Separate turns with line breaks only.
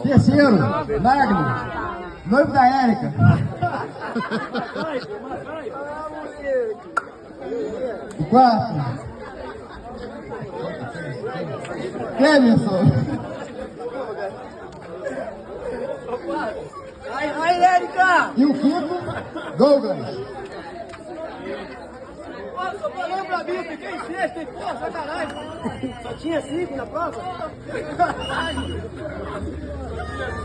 Terceiro, Magno, noivo da Érica. O quarto, Clemerson.
Aí, Érica!
E o quinto, Douglas.
Só falando pra mim, eu fiquei em sexta, hein? Pô, sacanagem! Só tinha 5 na prova?